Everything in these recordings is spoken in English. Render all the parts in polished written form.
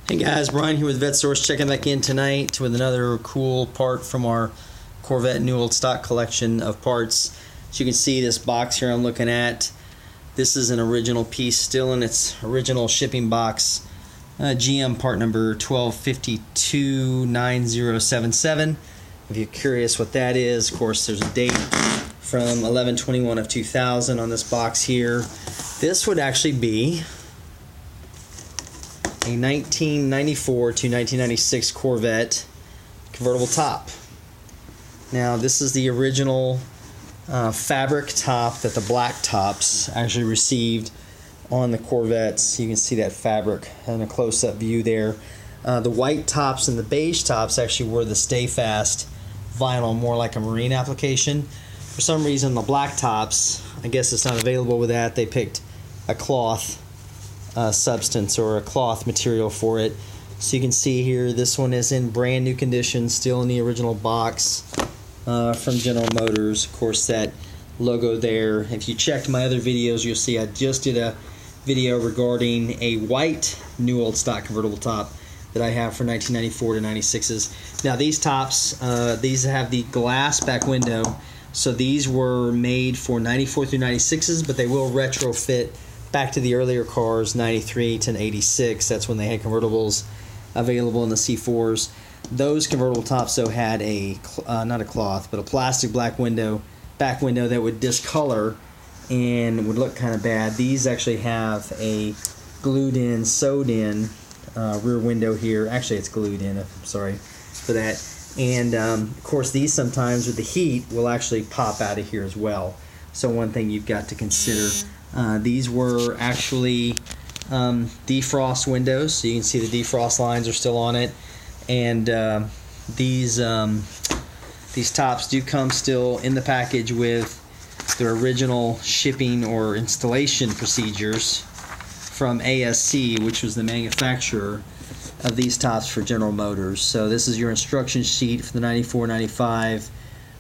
Hey guys, Brian here with VetteSource, checking back in tonight with another cool part from our Corvette new old stock collection of parts. As you can see, this box here I'm looking at, this is an original piece, still in its original shipping box. GM part number 12529077. If you're curious what that is, of course there's a date from 11/21 of 2000 on this box here. This would actually be a 1994 to 1996 Corvette convertible top. Now this is the original fabric top that the black tops actually received on the Corvettes. You can see that fabric in a close-up view there. The white tops and the beige tops actually were the Stay Fast vinyl, more like a marine application. For some reason the black tops, I guess it's not available with that, they picked a cloth substance or a cloth material for it. So you can see here this one is in brand new condition, still in the original box from General Motors. Of course, that logo there, if you checked my other videos, you'll see I just did a video regarding a white new old stock convertible top that I have for 1994 to 96s. Now these tops, these have the glass back window, so these were made for 94 through 96s, but they will retrofit back to the earlier cars, 93 to 86. That's when they had convertibles available in the C4s. Those convertible tops though had a not a cloth, but a plastic back window that would discolor and would look kind of bad. These actually have a glued in, sewed in rear window here. Actually, it's glued in. I'm sorry for that. And of course, these sometimes with the heat will actually pop out of here as well. So one thing you've got to consider. These were actually defrost windows, so you can see the defrost lines are still on it, and these tops do come still in the package with their original shipping or installation procedures from ASC, which was the manufacturer of these tops for General Motors. So this is your instruction sheet for the 94, 95,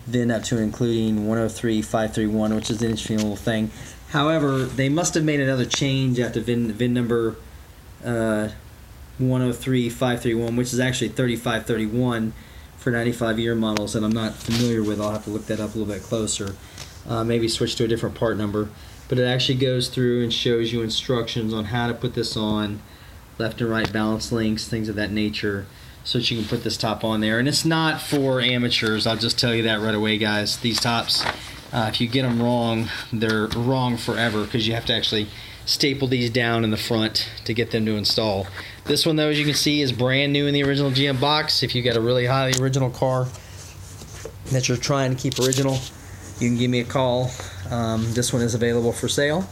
then up to including 103, 531, which is the interesting little thing. However, they must have made another change after VIN number 103531, which is actually 3531 for 95 year models, and I'm not familiar with. I'll have to look that up a little bit closer. Maybe switch to a different part number. But it actually goes through and shows you instructions on how to put this on, left and right balance links, things of that nature, so that you can put this top on there. And it's not for amateurs, I'll just tell you that right away, guys. These tops, if you get them wrong, they're wrong forever, because you have to actually staple these down in the front to get them to install. This one, though, as you can see, is brand new in the original GM box. If you got a really highly original car that you're trying to keep original, you can give me a call. This one is available for sale.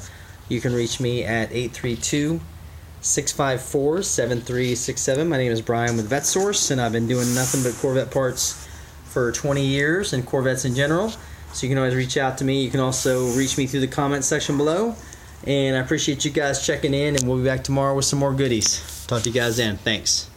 You can reach me at 832-654-7367. My name is Brian with VetteSource, and I've been doing nothing but Corvette parts for 20 years and Corvettes in general. So you can always reach out to me. You can also reach me through the comment section below. And I appreciate you guys checking in, and we'll be back tomorrow with some more goodies. Talk to you guys then. Thanks.